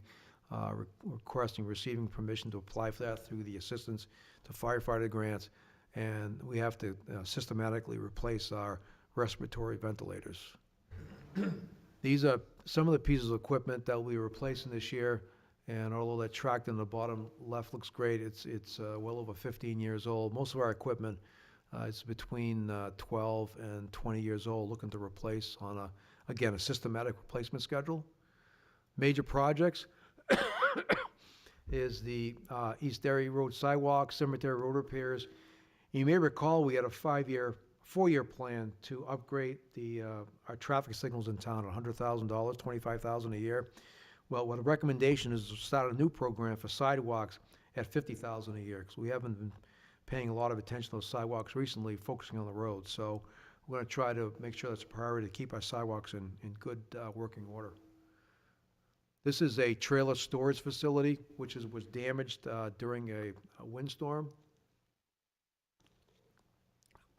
S7: receiving permission to apply for that through the Assistance to Firefighter Grants, and we have to systematically replace our respiratory ventilators. These are some of the pieces of equipment that we're replacing this year, and although that tract in the bottom left looks great, it's well over 15 years old. Most of our equipment is between 12 and 20 years old, looking to replace on a systematic replacement schedule. Major projects is the East Derry Road sidewalk, cemetery road repairs. You may recall we had a 4-year plan to upgrade our traffic signals in town at $100,000, $25,000 a year. Well, what the recommendation is to start a new program for sidewalks at $50,000 a year, because we haven't been paying a lot of attention to those sidewalks recently, focusing on the road. So we're going to try to make sure that's a priority to keep our sidewalks in good working order. This is a trailer storage facility, which was damaged during a windstorm.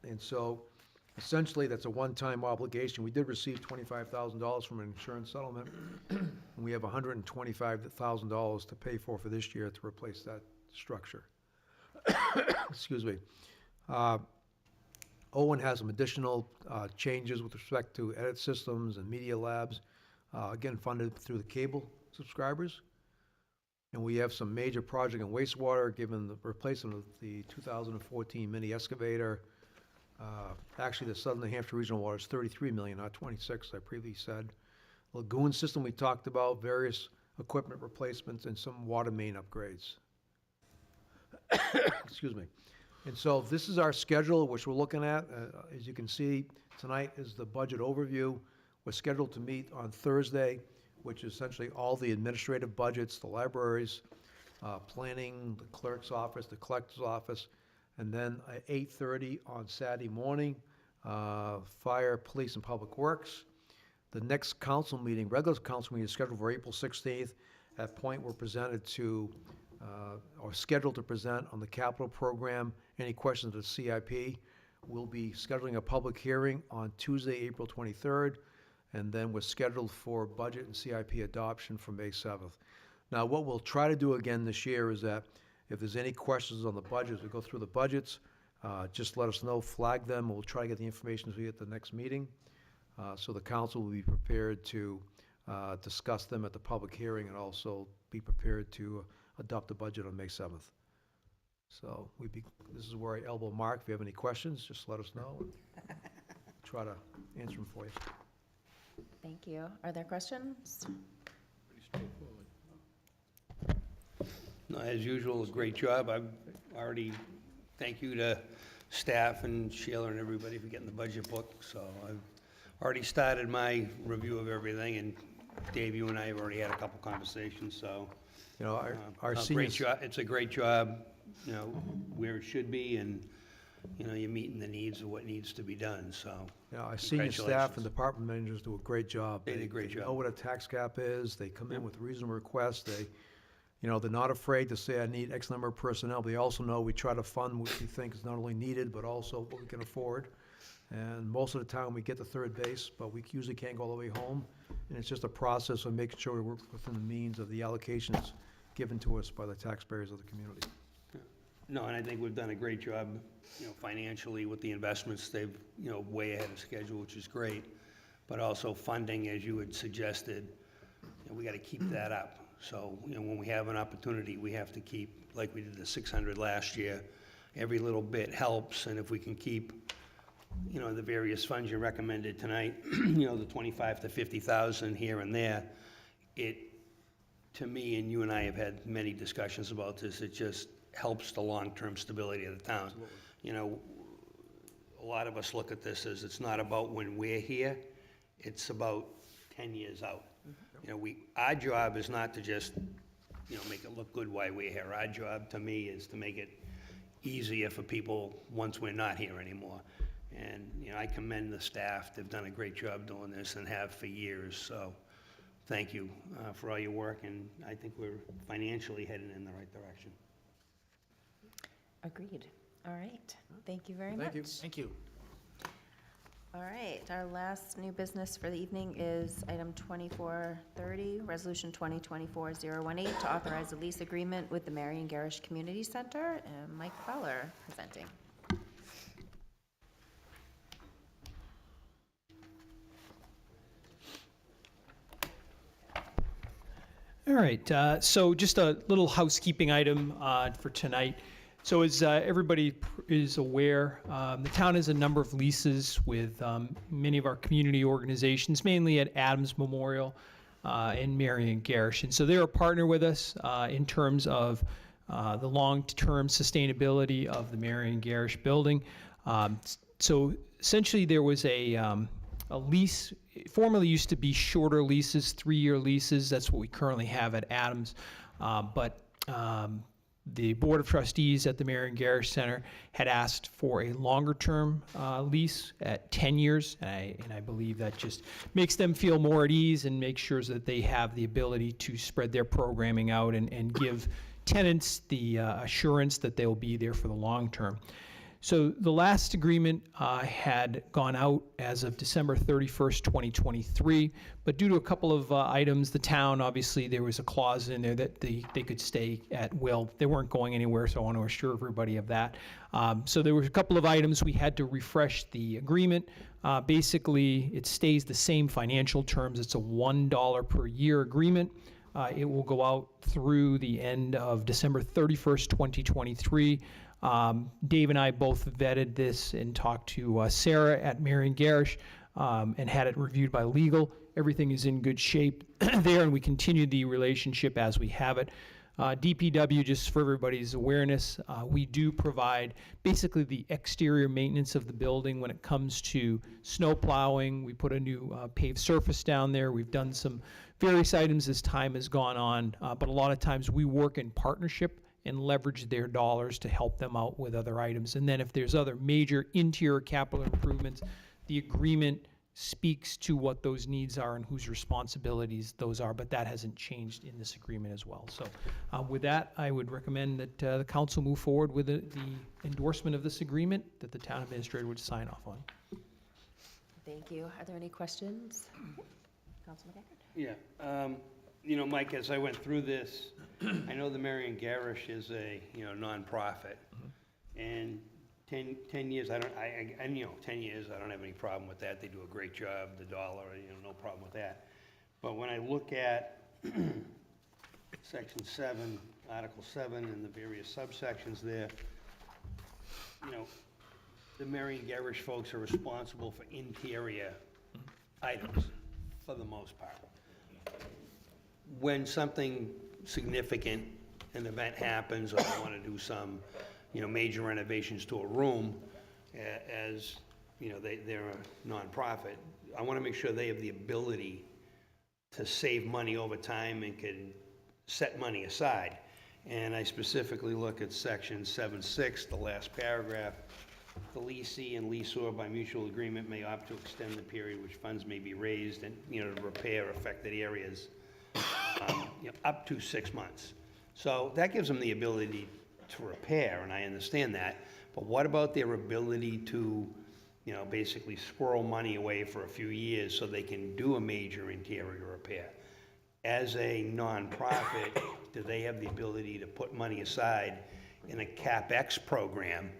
S7: And so essentially, that's a one-time obligation. We did receive $25,000 from an insurance settlement, and we have $125,000 to pay for this year to replace that structure. Excuse me. Owen has some additional changes with respect to edit systems and media labs, again, funded through the cable subscribers. And we have some major project in wastewater, given the replacement of the 2014 mini excavator. Actually, the Southern New Hampshire Regional Water is $33 million, not 26, I previously said. Lagoon system we talked about, various equipment replacements, and some water main upgrades. Excuse me. And so this is our schedule, which we're looking at. As you can see, tonight is the budget overview. We're scheduled to meet on Thursday, which is essentially all the administrative budgets, the libraries, planning, the clerk's office, the collector's office, and then at 8:30 on Saturday morning, fire, police, and public works. The next council meeting, regular council meeting, is scheduled for April 16th. At that point, we're presented to, or scheduled to present on the capital program. Any questions of the CIP? We'll be scheduling a public hearing on Tuesday, April 23rd, and then we're scheduled for budget and CIP adoption for May 7th. Now, what we'll try to do again this year is that if there's any questions on the budgets, we go through the budgets, just let us know, flag them. We'll try to get the information as we get to the next meeting. So the council will be prepared to discuss them at the public hearing and also be prepared to adopt the budget on May 7th. So this is where I elbow Mark. If you have any questions, just let us know. And try to answer them for you.
S1: Thank you. Are there questions?
S3: No, as usual, a great job. I've already, thank you to staff and Sheila and everybody for getting the budget book. So I've already started my review of everything, and Dave, you and I have already had a couple conversations, so.
S7: You know, our
S3: no,
S7: senior.
S3: great job. It's a great job, you know, where it should be, and, you know, you're meeting the needs of what needs to be done, so.
S7: Yeah, our senior staff and department managers do a great job.
S3: They did a great
S7: They know
S3: job.
S7: what a tax cap is. They come in with reasonable requests. They're not afraid to say, I need X number of personnel. But they also know we try to fund what we think is not only needed, but also what we can afford. And most of the time, we get to third base, but we usually can't go all the way home. And it's just a process of making sure we work within the means of the allocations given to us by the taxpayers of the community.
S3: No, and I think we've done a great job, you know, financially with the investments. They've, you know, way ahead of schedule, which is great. But also funding, as you had suggested, you know, we got to keep that up. So, you know, when we have an opportunity, we have to keep, like we did the 600 last year, every little bit helps. And if we can keep, you know, the various funds you recommended tonight, you know, the 25 to 50,000 here and there, to me, and you and I have had many discussions about this, it just helps the long-term stability of the town. Absolutely. You know, a lot of us look at this as it's not about when we're here, it's about 10 years out. You know, our job is not to just, you know, make it look good while we're here. Our job, to me, is to make it easier for people once we're not here anymore. And, you know, I commend the staff. They've done a great job doing this and have for years. So thank you for all your work, and I think we're financially heading in the right direction.
S1: Agreed. All right. Thank you very much.
S7: Thank you.
S1: All right, our last new business for the evening is item 2430, Resolution 2024-018, to authorize a lease agreement with the Marion Garish Community Center. And Mike Fowler presenting.
S8: All right, so just a little housekeeping item for tonight. So as everybody is aware, the town has a number of leases with many of our community organizations, mainly at Adams Memorial and Marion Garish. And so they're a partner with us in terms of the long-term sustainability of the Marion Garish building. So essentially there was a lease, formerly used to be shorter leases, 3-year leases. That's what we currently have at Adams. But the Board of Trustees at the Marion Garish Center had asked for a longer-term lease at 10 years, and I believe that just makes them feel more at ease and makes sure that they have the ability to spread their programming out and give tenants the assurance that they'll be there for the long term. So the last agreement had gone out as of December 31st, 2023, but due to a couple of items, the town, obviously, there was a clause in there that they could stay at will. They weren't going anywhere, so I want to assure everybody of that. So there were a couple of items we had to refresh the agreement. Basically, it stays the same financial terms. It's a $1 per year agreement. It will go out through the end of December 31st, 2023. Dave and I both vetted this and talked to Sarah at Marion Garish and had it reviewed by legal. Everything is in good shape there, and we continue the relationship as we have it. DPW, just for everybody's awareness, we do provide basically the exterior maintenance of the building when it comes to snow plowing. We put a new paved surface down there. We've done some various items as time has gone on, but a lot of times we work in partnership and leverage their dollars to help them out with other items. And then if there's other major interior capital improvements, the agreement speaks to what those needs are and whose responsibilities those are, but that hasn't changed in this agreement as well. So with that, I would recommend that the council move forward with the endorsement of this agreement that the town administrator would sign off on.
S1: Thank you. Are there any questions? Councilman Deckard?
S3: Yeah, you know, Mike, as I went through this, I know the Marion Garish is a, nonprofit. And 10 years, I 10 years, I don't have any problem with that. They do a great job, the dollar, no problem with that. But when I look at Section 7, Article 7, and the various subsections there, the Marion Garish folks are responsible for interior items, for the most part. When something significant, an event happens, or they want to do some, major renovations to a room, as, they're a nonprofit, I want to make sure they have the ability to save money over time and can set money aside. And I specifically look at Section 7.6, the last paragraph. The leasee and leaseor by mutual agreement may opt to extend the period which funds may be raised and, to repair affected areas, up to 6 months. So that gives them the ability to repair, and I understand that. But what about their ability to, basically squirrel money away for a few years so they can do a major interior repair? As a nonprofit, do they have the ability to put money aside in a CapEx program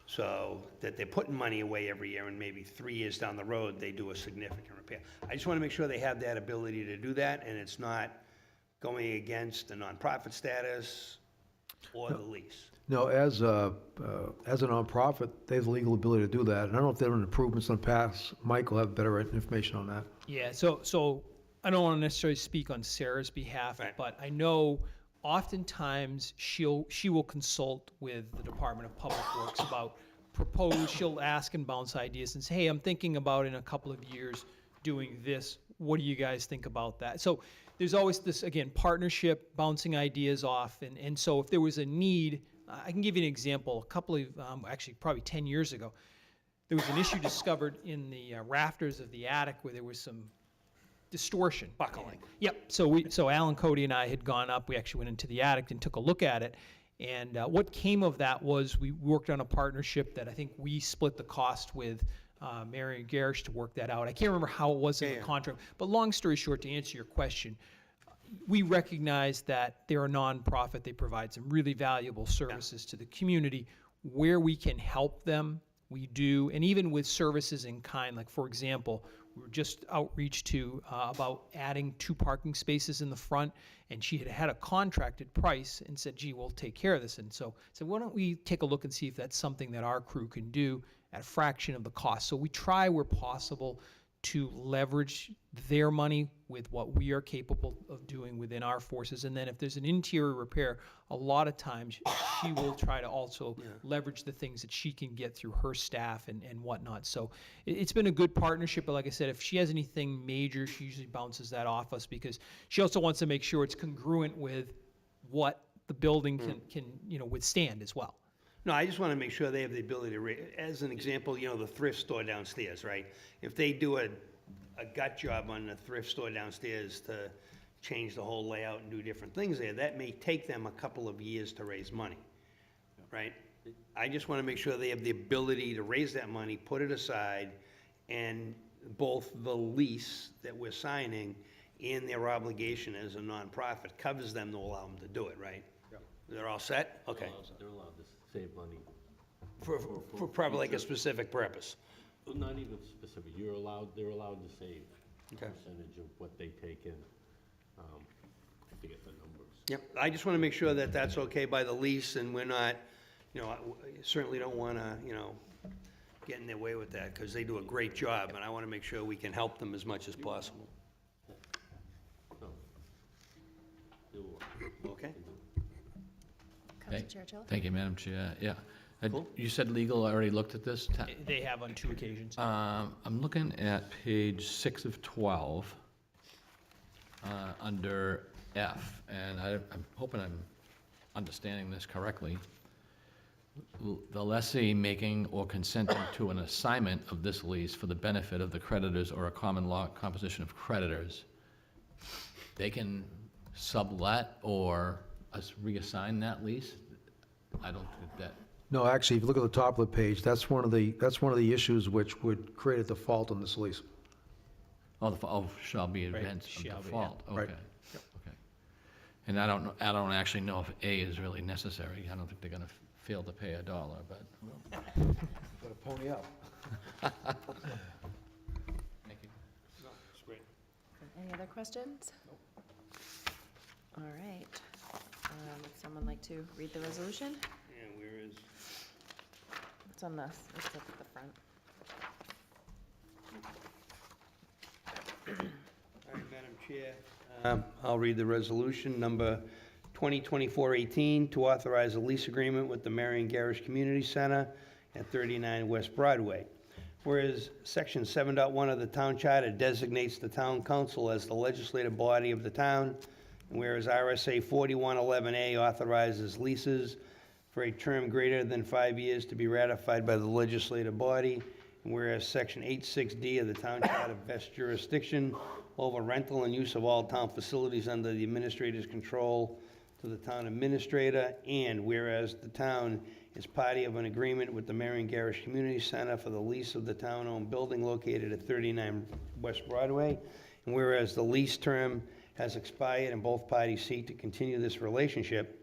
S3: so that they're putting money away every year and maybe 3 years down the road they do a significant repair? I just want to make sure they have that ability to do that, and it's not going against the nonprofit status or the lease.
S7: No, as a nonprofit, they have the legal ability to do that. And I don't know if there were improvements in the past. Mike will have better information on that.
S8: Yeah, so I don't want to necessarily speak on Sarah's behalf,
S3: Right.
S8: but I know oftentimes she will consult with the Department of Public Works about she'll ask and bounce ideas and say, hey, I'm thinking about in a couple of years doing this. What do you guys think about that? So there's always this, again, partnership, bouncing ideas off. And so if there was a need, I can give you an example. A couple of, actually probably 10 years ago, there was an issue discovered in the rafters of the attic where there was some distortion.
S3: Buckling.
S8: Yep. So Alan Cody and I had gone up. We actually went into the attic and took a look at it. And what came of that was we worked on a partnership that I think we split the cost with Marion Garish to work that out. I can't remember how it was in the contract, but long story short, to answer your question, we recognize that they're a nonprofit. They provide some really valuable services to the community. Where we can help them, we do. And even with services in kind, like for example, We were just outreach to about adding 2 parking spaces in the front, and she had a contracted price and said, gee, we'll take care of this. And so I said, why don't we take a look and see if that's something that our crew can do at a fraction of the cost. So we try where possible to leverage their money with what we are capable of doing within our forces. And then if there's an interior repair, a lot of times she will try to also leverage the things that she can get through her staff and whatnot. So it's been a good partnership, but like I said, if she has anything major, she usually bounces that off us because she also wants to make sure it's congruent with what the building can withstand as well.
S3: No, I just want to make sure they have the ability to, as an example, the thrift store downstairs, right? If they do a gut job on the thrift store downstairs to change the whole layout and do different things there, that may take them a couple of years to raise money, right? I just want to make sure they have the ability to raise that money, put it aside, and both the lease that we're signing and their obligation as a nonprofit covers them to allow them to do it, right? They're all set? Okay.
S6: They're allowed to save money.
S3: For probably like a specific purpose.
S6: Well, not even specific, they're allowed to save a
S3: Okay.
S6: percentage of what they take in. I forget the numbers.
S3: Yep, I just want to make sure that that's okay by the lease, and we're not, I certainly don't want to, get in their way with that, because they do a great job, and I want to make sure we can help them as much as possible.
S6: No. They'll-
S3: Okay?
S1: Council Chair Chella?
S9: Thank you, Madam Chair. Yeah.
S3: Cool.
S9: You said legal already looked at this?
S8: They have on 2 occasions.
S9: I'm looking at page 6 of 12, under F, and I'm hoping I'm understanding this correctly. The lessee making or consenting to an assignment of this lease for the benefit of the creditors or a common law composition of creditors, they can sublet or reassign that lease? I don't think that.
S7: No, actually, if you look at the top of the page, that's one of the issues which would create a default on this lease.
S9: Shall be
S8: Right,
S9: events of
S8: shall be, yeah.
S9: default, okay.
S7: Right.
S9: Okay. And I don't actually know if A is really necessary. I don't think they're gonna fail to pay $1, but.
S7: Got to pony up.
S9: Thank you.
S3: That's great.
S1: Any other questions? All right. Would someone like to read the resolution?
S3: And where is,
S1: It's on this, it's up at the front.
S3: all right, Madam Chair. I'll read the resolution, number 2024-18, to authorize a lease agreement with the Marion Garrish Community Center at 39 West Broadway. Whereas Section 7.1 of the Town Charter designates the Town Council as the legislative body of the town, and whereas RSA 4111A authorizes leases for a term greater than 5 years to be ratified by the legislative body, and whereas Section 86D of the Town Charter vests jurisdiction over rental and use of all town facilities under the administrator's control to the town administrator, and whereas the town is party of an agreement with the Marion Garrish Community Center for the lease of the town-owned building located at 39 West Broadway, and whereas the lease term has expired and both parties seek to continue this relationship,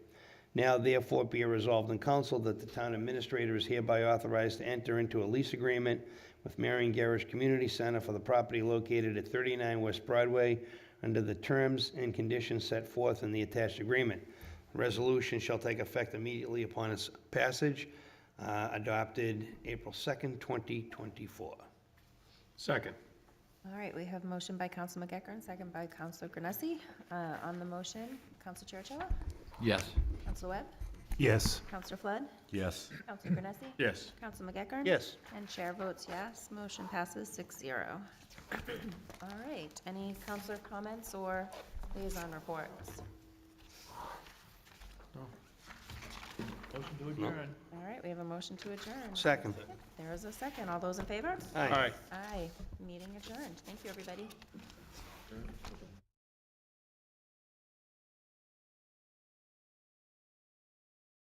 S3: now therefore be it resolved in council that the town administrator is hereby authorized to enter into a lease agreement with Marion Garrish Community Center for the property located at 39 West Broadway under the terms and conditions set forth in the attached agreement. The resolution shall take effect immediately upon its passage, adopted April 2nd, 2024.
S4: Second.
S1: All right, we have a motion by Council McEachern, second by Councilor Granessi. On the motion, Council Chair Chella?
S9: Yes.
S1: Council Webb?
S4: Yes.
S1: Councilor Flood?
S4: Yes.
S1: Councilor Granessi?
S4: Yes.
S1: Council McEachern?
S3: Yes.
S1: And chair votes yes. Motion passes 6-0. All right, any councilor comments or liaison reports?
S8: Motion to adjourn.
S1: All right, we have a motion to adjourn.
S3: Second.
S1: There is a second. All those in favor?
S3: Aye.
S1: Aye. Meeting adjourned. Thank you, everybody.